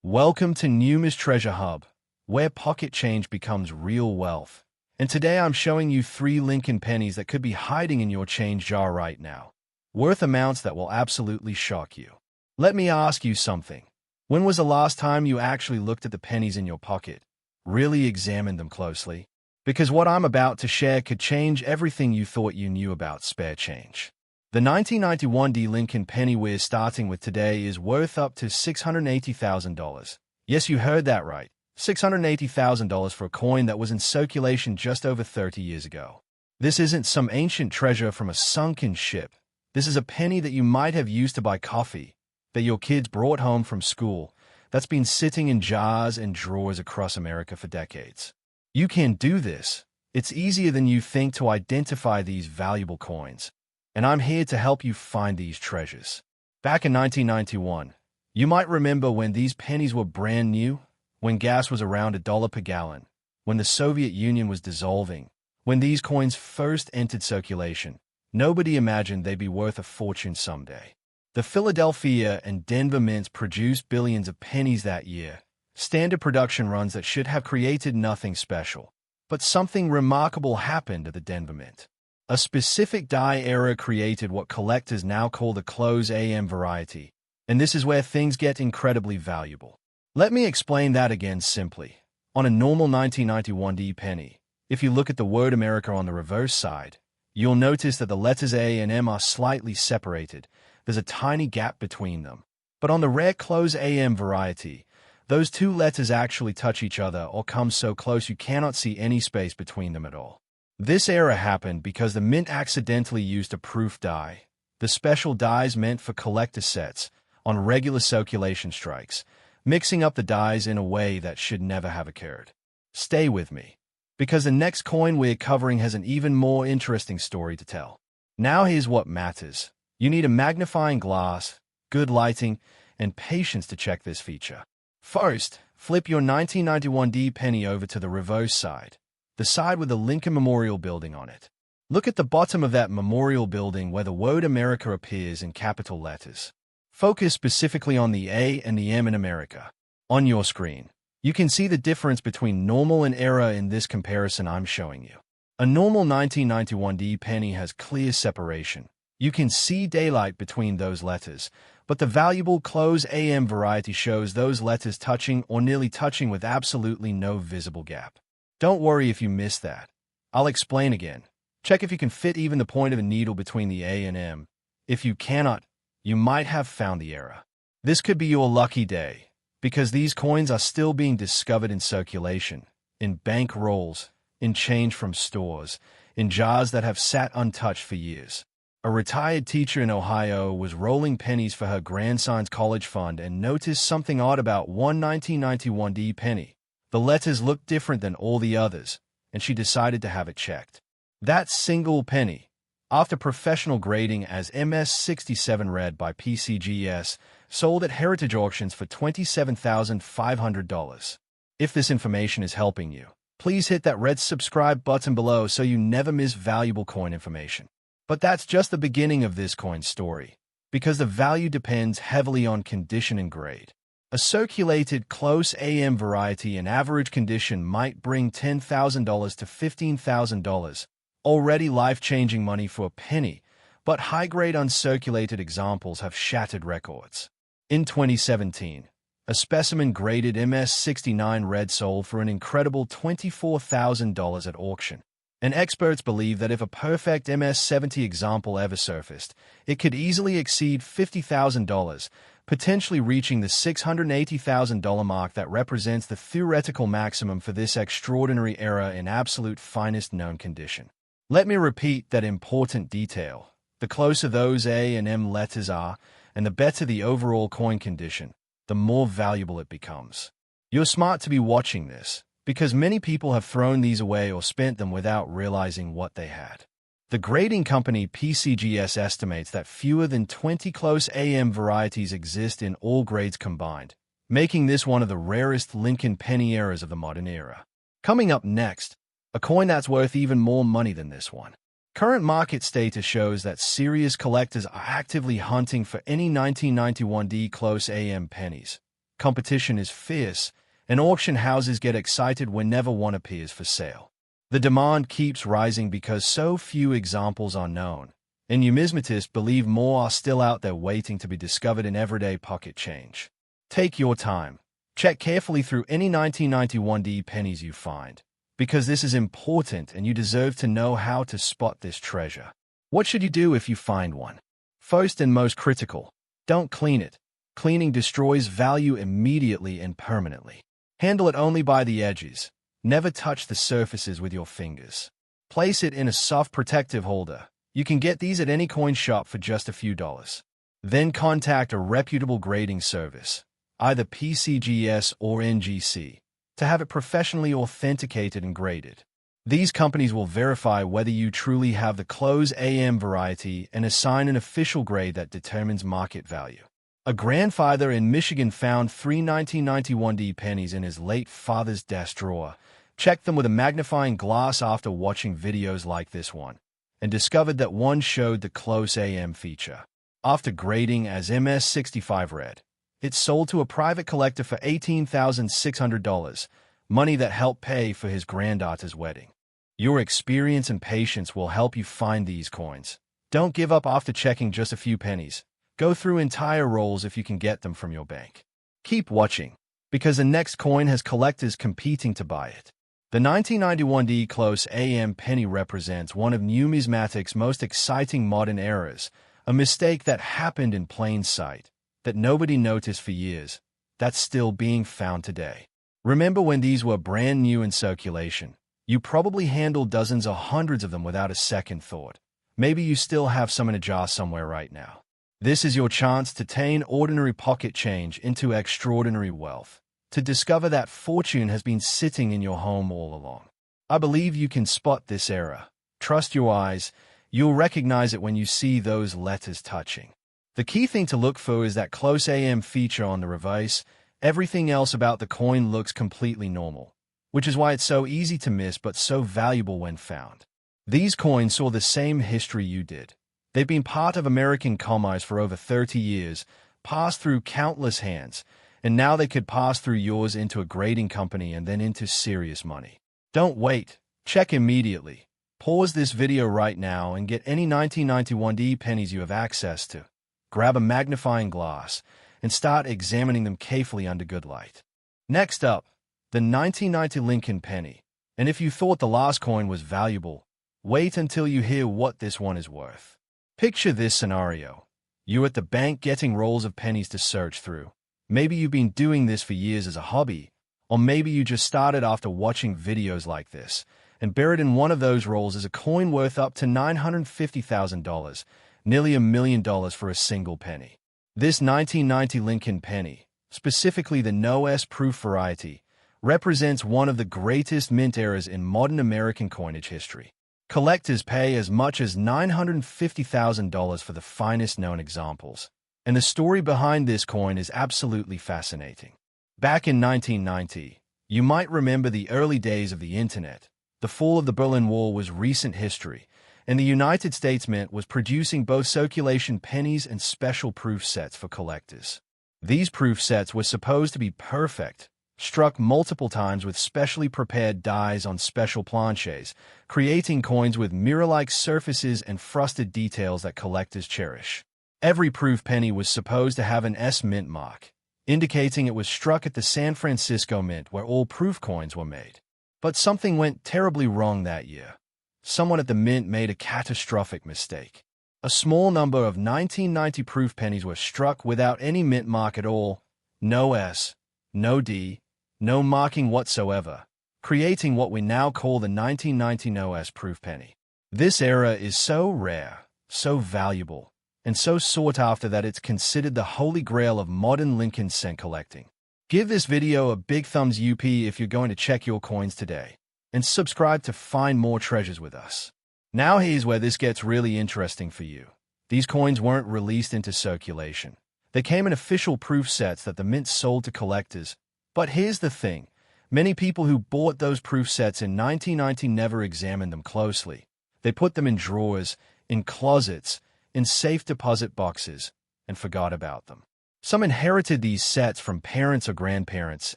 Welcome to NUMIS Treasure Hub, where pocket change becomes real wealth. And today I'm showing you 3 Lincoln pennies that could be hiding in your change jar right now, worth amounts that will absolutely shock you. Let me ask you something. When was the last time you actually looked at the pennies in your pocket? Really examined them closely? Because what I'm about to share could change everything you thought you knew about spare change. The 1991 Lincoln penny we're starting with today is worth up to $680,000. Yes, you heard that right. $680,000 for a coin that was in circulation just over 30 years ago. This isn't some ancient treasure from a sunken ship. This is a penny that you might have used to buy coffee, that your kids brought home from school, that's been sitting in jars and drawers across America for decades. You can do this. It's easier than you think to identify these valuable coins. And I'm here to help you find these treasures. Back in 1991, you might remember when these pennies were brand new, when gas was around $1 per gallon, when the Soviet Union was dissolving, when these coins first entered circulation. Nobody imagined they'd be worth a fortune someday. The Philadelphia and Denver mints produced billions of pennies that year, standard production runs that should have created nothing special. But something remarkable happened at the Denver mint. A specific die era created what collectors now call the close AM variety, and this is where things get incredibly valuable. Let me explain that again simply. On a normal 1991 penny, if you look at the word America on the reverse side, you'll notice that the letters A and M are slightly separated. There's a tiny gap between them. But on the rare close AM variety, those two letters actually touch each other or come so close you cannot see any space between them at all. This error happened because the mint accidentally used a proof die, the special dies meant for collector sets, on regular circulation strikes, mixing up the dies in a way that should never have occurred. Stay with me, because the next coin we're covering has an even more interesting story to tell. Now here's what matters. You need a magnifying glass, good lighting, and patience to check this feature. First, flip your 1991 penny over to the reverse side, the side with the Lincoln Memorial Building on it. Look at the bottom of that memorial building where the word America appears in capital letters. Focus specifically on the A and the M in America. On your screen, you can see the difference between normal and error in this comparison I'm showing you. A normal 1991 penny has clear separation. You can see daylight between those letters, but the valuable close AM variety shows those letters touching or nearly touching with absolutely no visible gap. Don't worry if you missed that. I'll explain again. Check if you can fit even the point of a needle between the A and M. If you cannot, you might have found the error. This could be your lucky day, because these coins are still being discovered in circulation, in bank rolls, in change from stores, in jars that have sat untouched for years. A retired teacher in Ohio was rolling pennies for her grandson's college fund and noticed something odd about one 1991 penny. The letters looked different than all the others, and she decided to have it checked. That single penny, after professional grading as MS67 read by PCGS, sold at heritage auctions for $27,500. If this information is helping you, please hit that red subscribe button below so you never miss valuable coin information. But that's just the beginning of this coin story, because the value depends heavily on condition and grade. A circulated close AM variety in average condition might bring $10,000 to $15,000, already life-changing money for a penny, but high-grade uncirculated examples have shattered records. In 2017, a specimen graded MS69 red sold for an incredible $24,000 at auction, and experts believe that if a perfect MS70 example ever surfaced, it could easily exceed $50,000, potentially reaching the $680,000 mark that represents the theoretical maximum for this extraordinary era in absolute finest known condition. Let me repeat that important detail. The closer those A and M letters are, and the better the overall coin condition, the more valuable it becomes. You're smart to be watching this, because many people have thrown these away or spent them without realizing what they had. The grading company PCGS estimates that fewer than 20 close AM varieties exist in all grades combined, making this one of the rarest Lincoln penny errors of the modern era. Coming up next, a coin that's worth even more money than this one. Current market status shows that serious collectors are actively hunting for any 1991 close AM pennies. competition is fierce, and auction houses get excited whenever one appears for sale. The demand keeps rising because so few examples are known, and numismatists believe more are still out there waiting to be discovered in everyday pocket change. Take your time. Check carefully through any 1991 pennies you find, because this is important and you deserve to know how to spot this treasure. What should you do if you find one? First and most critical, don't clean it. Cleaning destroys value immediately and permanently. Handle it only by the edges. Never touch the surfaces with your fingers. Place it in a soft protective holder. You can get these at any coin shop for just a few dollars. Then contact a reputable grading service, either PCGS or NGC, to have it professionally authenticated and graded. These companies will verify whether you truly have the close AM variety and assign an official grade that determines market value. A grandfather in Michigan found 3 1991 pennies in his late father's desk drawer, checked them with a magnifying glass after watching videos like this one, and discovered that one showed the close AM feature. After grading as MS65 red, it sold to a private collector for $18,600, money that helped pay for his granddaughter's wedding. Your experience and patience will help you find these coins. Don't give up after checking just a few pennies. Go through entire rolls if you can get them from your bank. Keep watching, because the next coin has collectors competing to buy it. The 1991 close AM penny represents one of numismatics' most exciting modern eras, a mistake that happened in plain sight, that nobody noticed for years, that's still being found today. Remember when these were brand new in circulation? You probably handled dozens or hundreds of them without a second thought. Maybe you still have some in a jar somewhere right now. This is your chance to turn ordinary pocket change into extraordinary wealth, to discover that fortune has been sitting in your home all along. I believe you can spot this era. Trust your eyes. You'll recognize it when you see those letters touching. The key thing to look for is that close AM feature on the reverse. Everything else about the coin looks completely normal, which is why it's so easy to miss but so valuable when found. These coins saw the same history you did. They've been part of American commerce for over 30 years, passed through countless hands, and now they could pass through yours into a grading company and then into serious money. Don't wait. Check immediately. Pause this video right now and get any 1991 pennies you have access to. Grab a magnifying glass and start examining them carefully under good light. Next up, the 1990 Lincoln penny. And if you thought the last coin was valuable, wait until you hear what this one is worth. Picture this scenario. You're at the bank getting rolls of pennies to search through. Maybe you've been doing this for years as a hobby, or maybe you just started after watching videos like this, and buried in one of those rolls is a coin worth up to $950,000, nearly $1 million for a single penny. This 1990 Lincoln penny, specifically the no-S proof variety, represents one of the greatest mint eras in modern American coinage history. Collectors pay as much as $950,000 for the finest known examples, and the story behind this coin is absolutely fascinating. Back in 1990, you might remember the early days of the internet. The fall of the Berlin Wall was recent history, and the United States Mint was producing both circulation pennies and special proof sets for collectors. These proof sets were supposed to be perfect, struck multiple times with specially prepared dies on special planches, creating coins with mirror-like surfaces and frosted details that collectors cherish. Every proof penny was supposed to have an S mint mark, indicating it was struck at the San Francisco Mint where all proof coins were made. But something went terribly wrong that year. Someone at the mint made a catastrophic mistake. A small number of 1990 proof pennies were struck without any mint mark at all, no S, no D, no marking whatsoever, creating what we now call the 1990 no-S proof penny. This era is so rare, so valuable, and so sought after that it's considered the holy grail of modern Lincoln cent collecting. Give this video a big thumbs up if you're going to check your coins today, and subscribe to find more treasures with us. Now here's where this gets really interesting for you. These coins weren't released into circulation. They came in official proof sets that the mint sold to collectors. But here's the thing. Many people who bought those proof sets in 1990 never examined them closely. They put them in drawers, in closets, in safe deposit boxes, and forgot about them. Some inherited these sets from parents or grandparents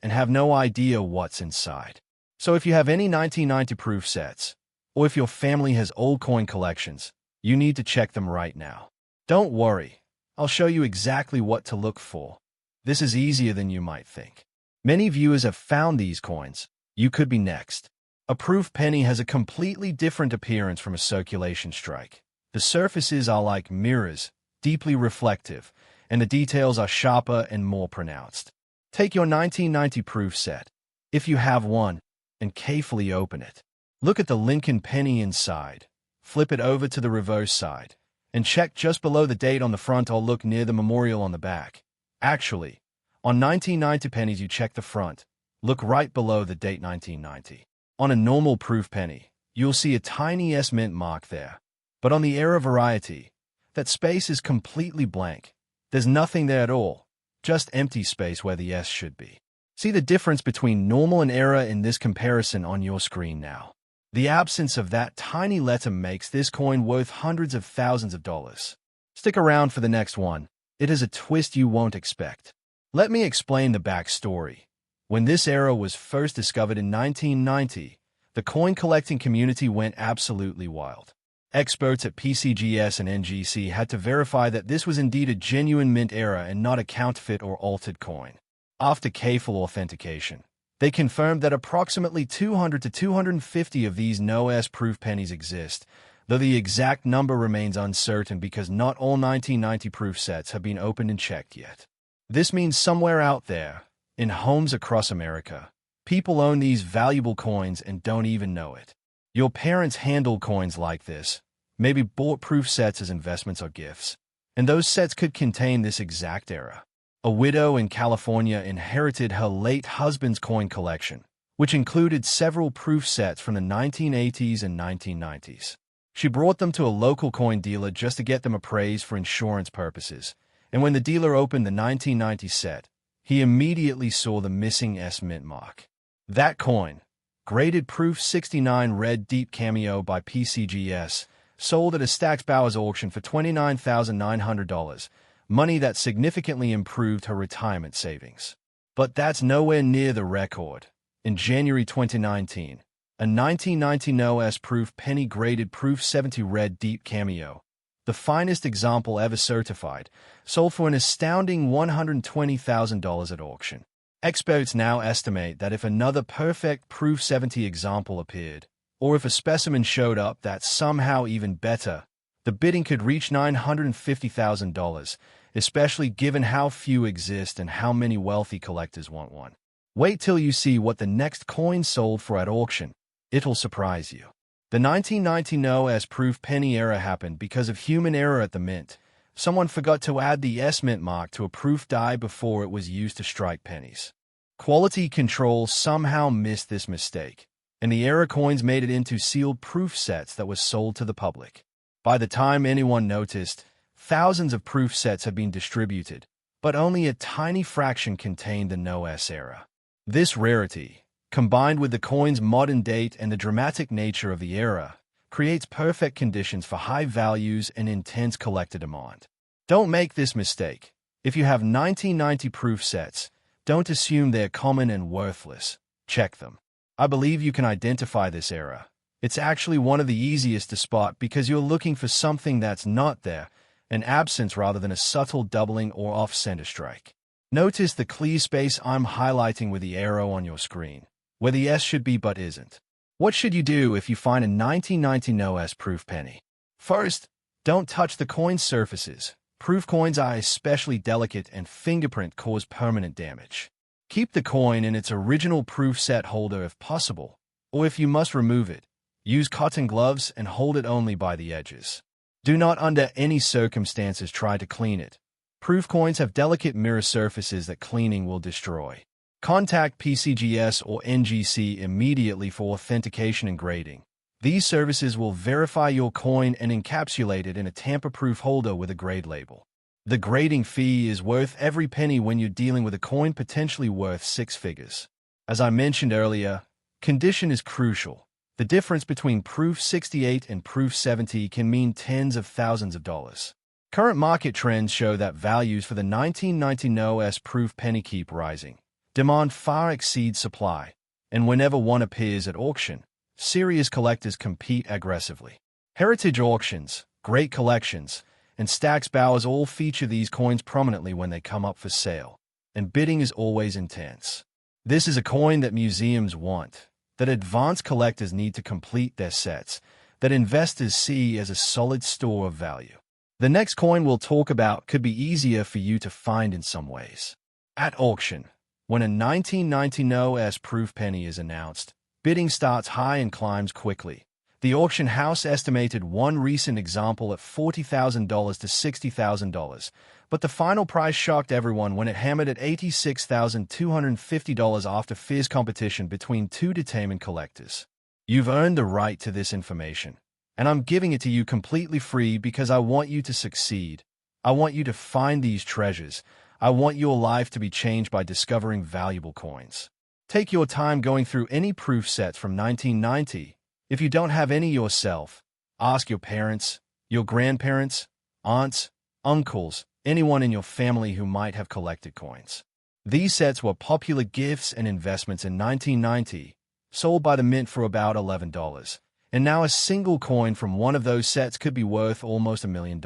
and have no idea what's inside. So if you have any 1990 proof sets, or if your family has old coin collections, you need to check them right now. Don't worry, I'll show you exactly what to look for. This is easier than you might think. Many viewers have found these coins. You could be next. A proof penny has a completely different appearance from a circulation strike. The surfaces are like mirrors, deeply reflective, and the details are sharper and more pronounced. Take your 1990 proof set, if you have one, and carefully open it. Look at the Lincoln penny inside. Flip it over to the reverse side, and check just below the date on the front or look near the memorial on the back. Actually, on 1990 pennies you check the front. Look right below the date 1990. On a normal proof penny, you'll see a tiny S mint mark there. But on the era variety, that space is completely blank. There's nothing there at all, just empty space where the S should be. See the difference between normal and era in this comparison on your screen now. The absence of that tiny letter makes this coin worth hundreds of thousands of dollars. Stick around for the next one. It has a twist you won't expect. Let me explain the backstory. When this era was first discovered in 1990, the coin collecting community went absolutely wild. Experts at PCGS and NGC had to verify that this was indeed a genuine mint era and not a counterfeit or altered coin. After careful authentication, they confirmed that approximately 200 to 250 of these no-S proof pennies exist, though the exact number remains uncertain because not all 1990 proof sets have been opened and checked yet. This means somewhere out there, in homes across America, people own these valuable coins and don't even know it. Your parents handled coins like this, maybe bought proof sets as investments or gifts, and those sets could contain this exact era. A widow in California inherited her late husband's coin collection, which included several proof sets from the 1980s and 1990s. She brought them to a local coin dealer just to get them appraised for insurance purposes, and when the dealer opened the 1990 set, he immediately saw the missing S mint mark. That coin, graded proof 69 red deep cameo by PCGS, sold at a Stack's Bowers auction for $29,900, money that significantly improved her retirement savings. But that's nowhere near the record. In January 2019, a 1990 no-S proof penny graded proof 70 red deep cameo, the finest example ever certified, sold for an astounding $120,000 at auction. Experts now estimate that if another perfect proof 70 example appeared, or if a specimen showed up that's somehow even better, the bidding could reach $950,000, especially given how few exist and how many wealthy collectors want one. Wait till you see what the next coin sold for at auction. It'll surprise you. The 1990 no-S proof penny era happened because of human error at the mint. Someone forgot to add the S mint mark to a proof die before it was used to strike pennies. Quality control somehow missed this mistake, and the era coins made it into sealed proof sets that was sold to the public. By the time anyone noticed, thousands of proof sets had been distributed, but only a tiny fraction contained the no-S era. This rarity, combined with the coin's modern date and the dramatic nature of the era, creates perfect conditions for high values and intense collector demand. Don't make this mistake. If you have 1990 proof sets, don't assume they're common and worthless. Check them. I believe you can identify this era. It's actually one of the easiest to spot because you're looking for something that's not there, an absence rather than a subtle doubling or off-center strike. Notice the clear space I'm highlighting with the arrow on your screen, where the S should be but isn't. What should you do if you find a 1990 no-S proof penny? First, don't touch the coin's surfaces. Proof coins are especially delicate and fingerprint cause permanent damage. Keep the coin in its original proof set holder if possible, or if you must remove it, use cotton gloves and hold it only by the edges. Do not under any circumstances try to clean it. Proof coins have delicate mirror surfaces that cleaning will destroy. Contact PCGS or NGC immediately for authentication and grading. These services will verify your coin and encapsulate it in a tamper-proof holder with a grade label. The grading fee is worth every penny when you're dealing with a coin potentially worth six figures. As I mentioned earlier, condition is crucial. The difference between proof 68 and proof 70 can mean tens of thousands of dollars. Current market trends show that values for the 1990 NOS proof penny keep rising. Demand far exceeds supply, and whenever one appears at auction, serious collectors compete aggressively. Heritage auctions, great collections, and Stack's Bowers all feature these coins prominently when they come up for sale, and bidding is always intense. This is a coin that museums want, that advanced collectors need to complete their sets, that investors see as a solid store of value. The next coin we'll talk about could be easier for you to find in some ways. At auction, when a 1990 NOS proof penny is announced, bidding starts high and climbs quickly. The auction house estimated one recent example at $40,000 to $60,000, but the final price shocked everyone when it hammered at $86,250 after fierce competition between two determined collectors. You've earned the right to this information, and I'm giving it to you completely free because I want you to succeed. I want you to find these treasures. I want your life to be changed by discovering valuable coins. Take your time going through any proof sets from 1990. If you don't have any yourself, ask your parents, your grandparents, aunts, uncles, anyone in your family who might have collected coins. These sets were popular gifts and investments in 1990, sold by the mint for about $11, and now a single coin from one of those sets could be worth almost $1 million.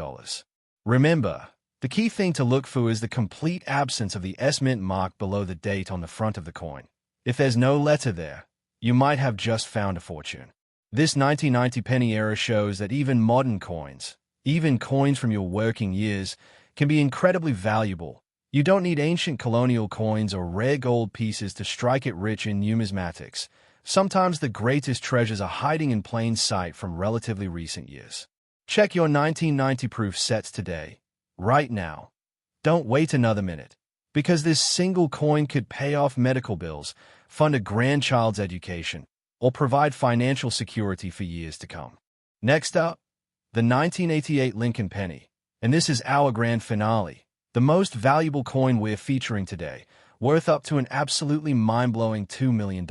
Remember, the key thing to look for is the complete absence of the S mint mark below the date on the front of the coin. If there's no letter there, you might have just found a fortune. This 1990 penny era shows that even modern coins, even coins from your working years, can be incredibly valuable. You don't need ancient colonial coins or rare gold pieces to strike it rich in numismatics. Sometimes the greatest treasures are hiding in plain sight from relatively recent years. Check your 1990 proof sets today, right now. Don't wait another minute, because this single coin could pay off medical bills, fund a grandchild's education, or provide financial security for years to come. Next up, the 1988 Lincoln penny, and this is our grand finale, the most valuable coin we're featuring today, worth up to an absolutely mind-blowing $2 million.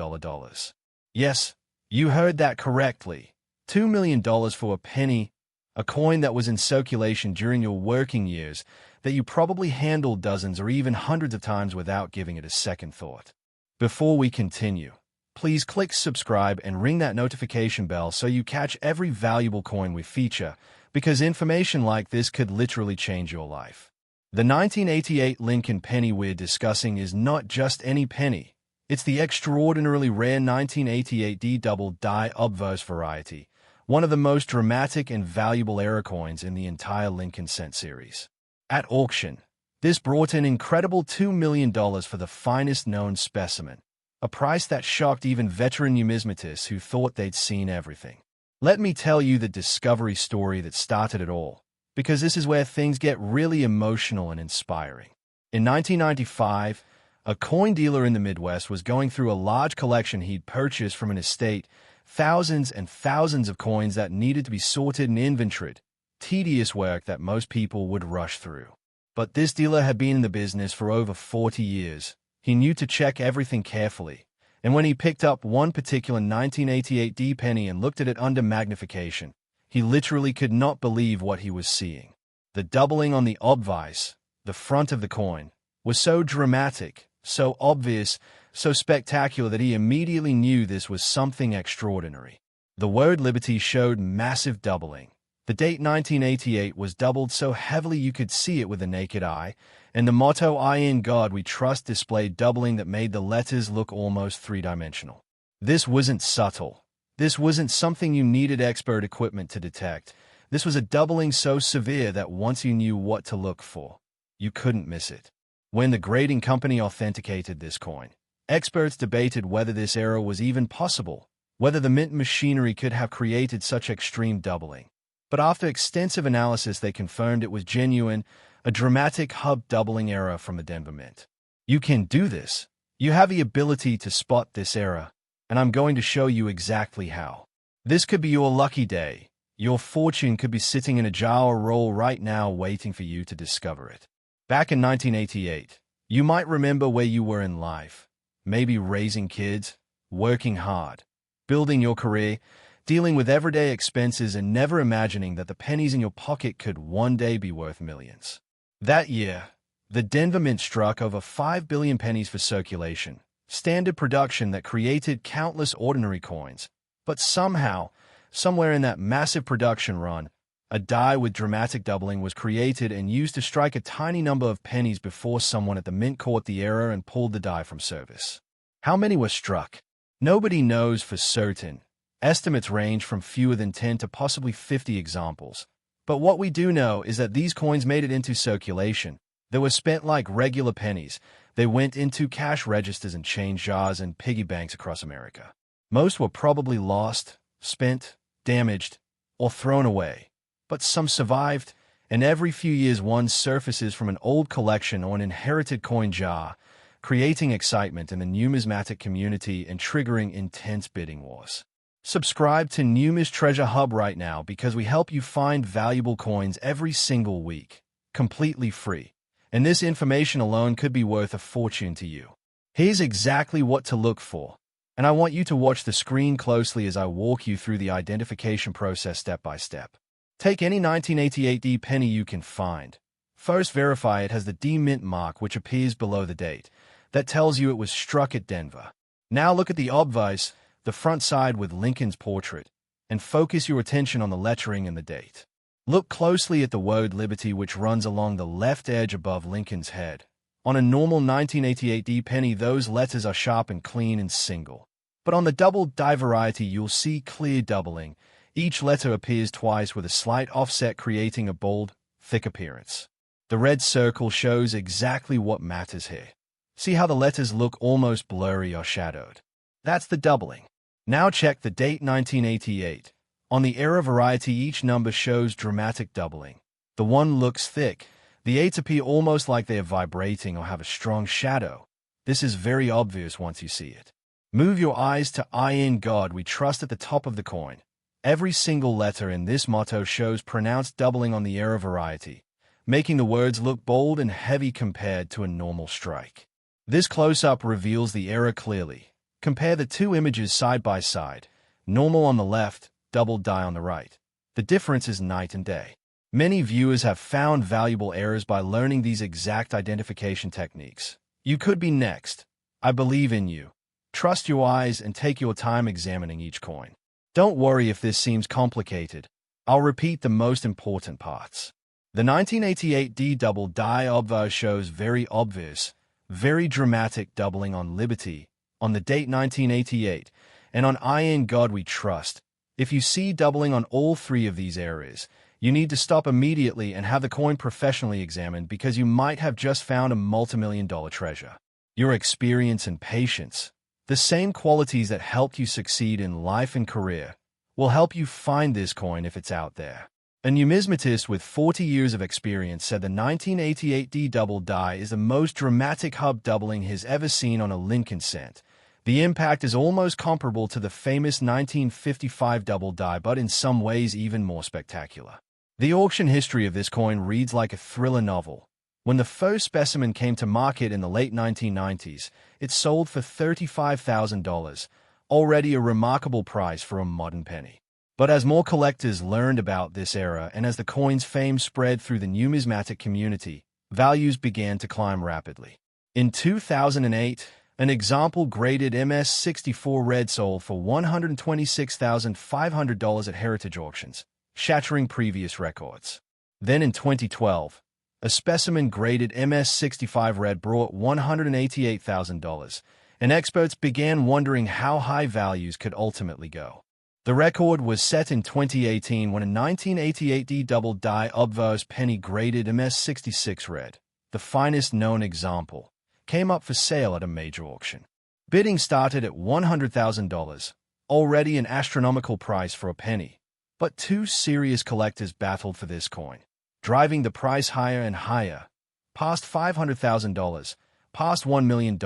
Yes, you heard that correctly. $2 million for a penny, a coin that was in circulation during your working years, that you probably handled dozens or even hundreds of times without giving it a second thought. Before we continue, please click subscribe and ring that notification bell so you catch every valuable coin we feature, because information like this could literally change your life. The 1988 Lincoln penny we're discussing is not just any penny. It's the extraordinarily rare 1988 D double die obverse variety, one of the most dramatic and valuable era coins in the entire Lincoln cent series. At auction, this brought in incredible $2 million for the finest known specimen, a price that shocked even veteran numismatists who thought they'd seen everything. Let me tell you the discovery story that started it all, because this is where things get really emotional and inspiring. In 1995, a coin dealer in the Midwest was going through a large collection he'd purchased from an estate, thousands and thousands of coins that needed to be sorted and inventoried, tedious work that most people would rush through. But this dealer had been in the business for over 40 years. He knew to check everything carefully, and when he picked up one particular 1988 D penny and looked at it under magnification, he literally could not believe what he was seeing. The doubling on the obvious, the front of the coin, was so dramatic, so obvious, so spectacular that he immediately knew this was something extraordinary. The word liberty showed massive doubling. The date 1988 was doubled so heavily you could see it with the naked eye, and the motto "I in God we trust" displayed doubling that made the letters look almost three-dimensional. This wasn't subtle. This wasn't something you needed expert equipment to detect. This was a doubling so severe that once you knew what to look for, you couldn't miss it. When the grading company authenticated this coin, experts debated whether this error was even possible, whether the mint machinery could have created such extreme doubling. But after extensive analysis, they confirmed it was genuine, a dramatic hub doubling error from the Denver Mint. You can do this. You have the ability to spot this error, and I'm going to show you exactly how. This could be your lucky day. Your fortune could be sitting in a jar or roll right now waiting for you to discover it. Back in 1988, you might remember where you were in life. Maybe raising kids, working hard, building your career, dealing with everyday expenses and never imagining that the pennies in your pocket could one day be worth millions. That year, the Denver Mint struck over 5 billion pennies for circulation, standard production that created countless ordinary coins. But somehow, somewhere in that massive production run, a die with dramatic doubling was created and used to strike a tiny number of pennies before someone at the mint caught the error and pulled the die from service. How many were struck? Nobody knows for certain. Estimates range from fewer than 10 to possibly 50 examples. But what we do know is that these coins made it into circulation. They were spent like regular pennies. They went into cash registers and change jars and piggy banks across America. Most were probably lost, spent, damaged, or thrown away. But some survived, and every few years one surfaces from an old collection or an inherited coin jar, creating excitement in the numismatic community and triggering intense bidding wars. Subscribe to NUMIS Treasure Hub right now because we help you find valuable coins every single week, completely free. And this information alone could be worth a fortune to you. Here's exactly what to look for. And I want you to watch the screen closely as I walk you through the identification process step by step. Take any 1988 D penny you can find. First, verify it has the D mint mark which appears below the date. That tells you it was struck at Denver. Now look at the obverse, the front side with Lincoln's portrait, and focus your attention on the lettering and the date. Look closely at the word Liberty which runs along the left edge above Lincoln's head. On a normal 1988 D penny, those letters are sharp and clean and single. But on the double die variety, you'll see clear doubling. Each letter appears twice with a slight offset, creating a bold, thick appearance. The red circle shows exactly what matters here. See how the letters look almost blurry or shadowed? That's the doubling. Now check the date 1988. On the era variety, each number shows dramatic doubling. The 1 looks thick. The 8s appear almost like they are vibrating or have a strong shadow. This is very obvious once you see it. Move your eyes to "I in God we trust" at the top of the coin. Every single letter in this motto shows pronounced doubling on the era variety, making the words look bold and heavy compared to a normal strike. This close-up reveals the error clearly. Compare the two images side by side, normal on the left, double die on the right. The difference is night and day. Many viewers have found valuable errors by learning these exact identification techniques. You could be next. I believe in you. Trust your eyes and take your time examining each coin. Don't worry if this seems complicated. I'll repeat the most important parts. The 1988 D double die obverse shows very obvious, very dramatic doubling on Liberty, on the date 1988, and on "I in God we trust." If you see doubling on all three of these areas, you need to stop immediately and have the coin professionally examined because you might have just found a multimillion-dollar treasure. Your experience and patience, the same qualities that helped you succeed in life and career, will help you find this coin if it's out there. A numismatist with 40 years of experience said the 1988 D double die is the most dramatic hub doubling he's ever seen on a Lincoln cent. The impact is almost comparable to the famous 1955 double die, but in some ways even more spectacular. The auction history of this coin reads like a thriller novel. When the first specimen came to market in the late 1990s, it sold for $35,000, already a remarkable price for a modern penny. But as more collectors learned about this era and as the coin's fame spread through the numismatic community, values began to climb rapidly. In 2008, an example graded MS-64 red sold for $126,500 at heritage auctions, shattering previous records. Then in 2012, a specimen graded MS-65 red brought $188,000, and experts began wondering how high values could ultimately go. The record was set in 2018 when a 1988 D double die obverse penny graded MS-66 red, the finest known example, came up for sale at a major auction. Bidding started at $100,000, already an astronomical price for a penny. But two serious collectors battled for this coin, driving the price higher and higher, past $500,000, past $1 million,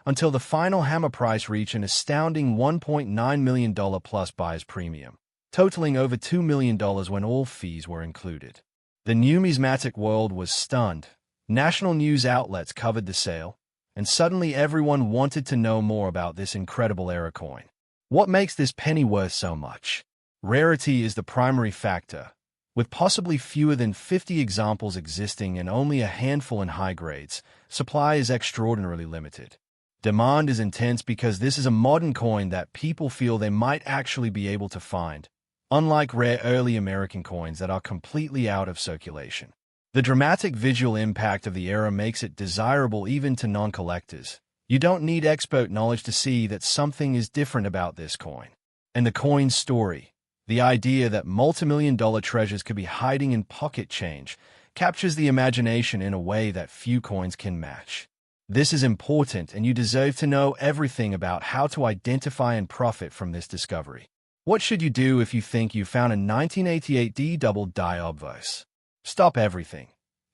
until the final hammer price reached an astounding $1.9 million plus buyer's premium, totaling over $2 million when all fees were included. The numismatic world was stunned. National news outlets covered the sale, and suddenly everyone wanted to know more about this incredible era coin. What makes this penny worth so much? Rarity is the primary factor. With possibly fewer than 50 examples existing and only a handful in high grades, supply is extraordinarily limited. Demand is intense because this is a modern coin that people feel they might actually be able to find, unlike rare early American coins that are completely out of circulation. The dramatic visual impact of the era makes it desirable even to non-collectors. You don't need expert knowledge to see that something is different about this coin. And the coin's story, the idea that multimillion-dollar treasures could be hiding in pocket change, captures the imagination in a way that few coins can match. This is important, and you deserve to know everything about how to identify and profit from this discovery. What should you do if you think you found a 1988 D double die obverse? Stop everything.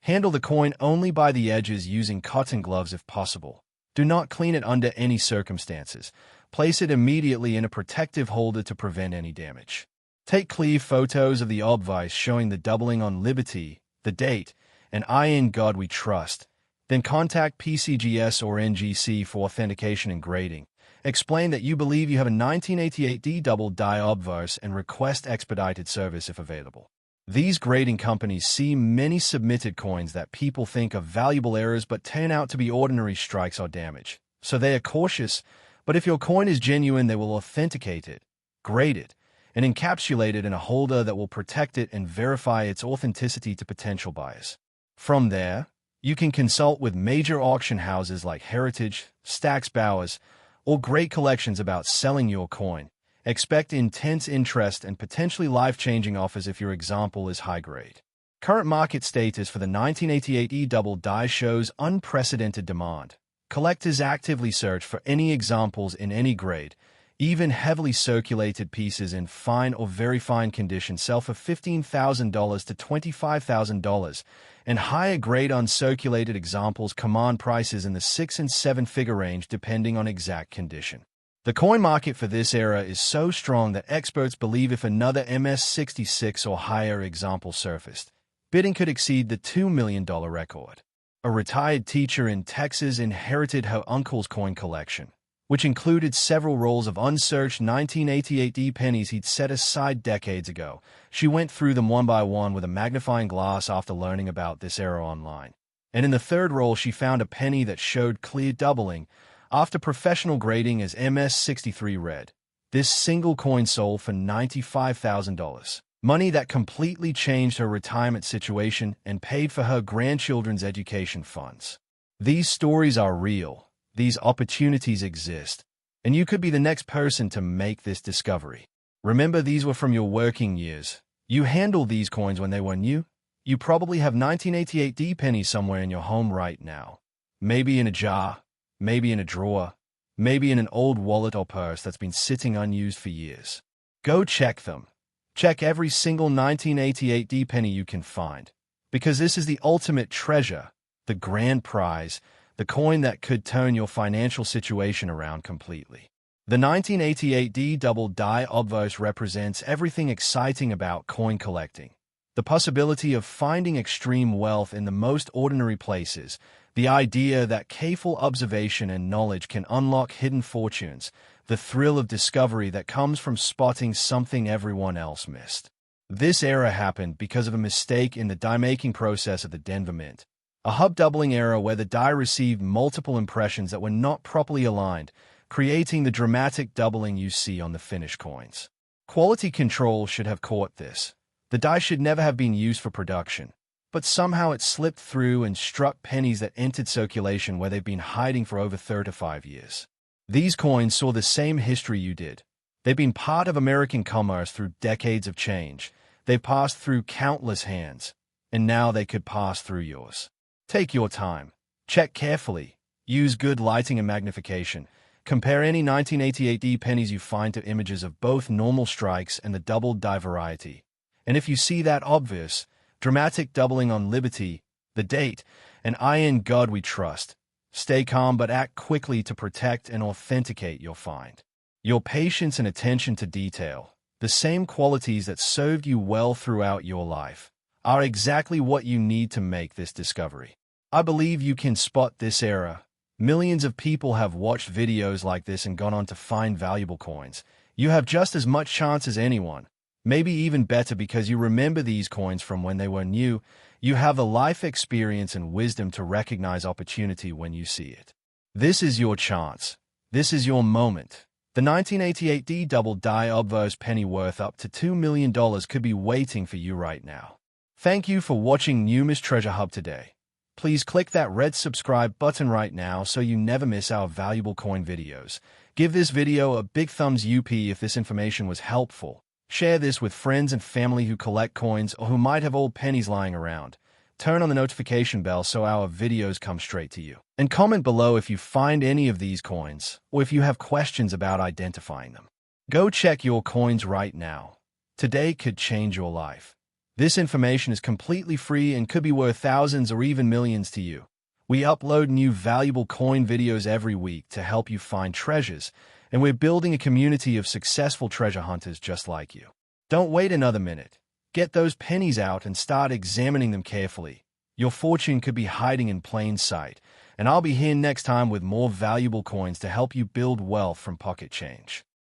Handle the coin only by the edges using cotton gloves if possible. Do not clean it under any circumstances. Place it immediately in a protective holder to prevent any damage. Take clear photos of the obverse showing the doubling on Liberty, the date, and I in God we trust. Then contact PCGS or NGC for authentication and grading. Explain that you believe you have a 1988 D double die obverse and request expedited service if available. These grading companies see many submitted coins that people think are valuable errors but turn out to be ordinary strikes or damage. So they are cautious, but if your coin is genuine, they will authenticate it, grade it, and encapsulate it in a holder that will protect it and verify its authenticity to potential buyers. From there, you can consult with major auction houses like Heritage, Stack's Bowers, or great collections about selling your coin. Expect intense interest and potentially life-changing offers if your example is high-grade. Current market status for the 1988 E double die shows unprecedented demand. Collectors actively search for any examples in any grade. Even heavily circulated pieces in fine or very fine condition sell for $15,000 to $25,000, and higher-grade uncirculated examples command prices in the 6- and 7-figure range depending on exact condition. The coin market for this era is so strong that experts believe if another MS-66 or higher example surfaced, bidding could exceed the $2 million record. A retired teacher in Texas inherited her uncle's coin collection, which included several rolls of unsearched 1988 D pennies he'd set aside decades ago. She went through them one by one with a magnifying glass after learning about this era online. And in the third roll, she found a penny that showed clear doubling. After professional grading as MS-63 red, this single coin sold for $95,000. Money that completely changed her retirement situation and paid for her grandchildren's education funds. These stories are real. These opportunities exist, and you could be the next person to make this discovery. Remember, these were from your working years. You handled these coins when they were new. You probably have 1988 D pennies somewhere in your home right now. Maybe in a jar, maybe in a drawer, maybe in an old wallet or purse that's been sitting unused for years. Go check them. Check every single 1988 D penny you can find, because this is the ultimate treasure, the grand prize, the coin that could turn your financial situation around completely. The 1988 D double die obverse represents everything exciting about coin collecting. The possibility of finding extreme wealth in the most ordinary places, the idea that careful observation and knowledge can unlock hidden fortunes, the thrill of discovery that comes from spotting something everyone else missed. This era happened because of a mistake in the die-making process of the Denver Mint. A hub doubling era where the die received multiple impressions that were not properly aligned, creating the dramatic doubling you see on the finished coins. Quality control should have caught this. The die should never have been used for production, but somehow it slipped through and struck pennies that entered circulation where they've been hiding for over 35 years. These coins saw the same history you did. They've been part of American commerce through decades of change. They've passed through countless hands, and now they could pass through yours. Take your time. Check carefully. Use good lighting and magnification. Compare any 1988 D pennies you find to images of both normal strikes and the double die variety. And if you see that obvious, dramatic doubling on Liberty, the date, and I in God we trust, stay calm but act quickly to protect and authenticate your find. Your patience and attention to detail, the same qualities that served you well throughout your life, are exactly what you need to make this discovery. I believe you can spot this era, Millions of people have watched videos like this and gone on to find valuable coins. You have just as much chance as anyone, maybe even better because you remember these coins from when they were new. You have the life experience and wisdom to recognize opportunity when you see it. This is your chance. This is your moment. The 1988 D-double die obverse penny worth up to $2 million could be waiting for you right now. Thank you for watching NUMIS Treasure Hub today. Please click that red subscribe button right now so you never miss our valuable coin videos. Give this video a big thumbs up if this information was helpful. Share this with friends and family who collect coins or who might have old pennies lying around. Turn on the notification bell so our videos come straight to you. And comment below if you find any of these coins or if you have questions about identifying them. Go check your coins right now. Today could change your life. This information is completely free and could be worth thousands or even millions to you. We upload new valuable coin videos every week to help you find treasures, and we're building a community of successful treasure hunters just like you. Don't wait another minute. Get those pennies out and start examining them carefully. Your fortune could be hiding in plain sight, and I'll be here next time with more valuable coins to help you build wealth from pocket change.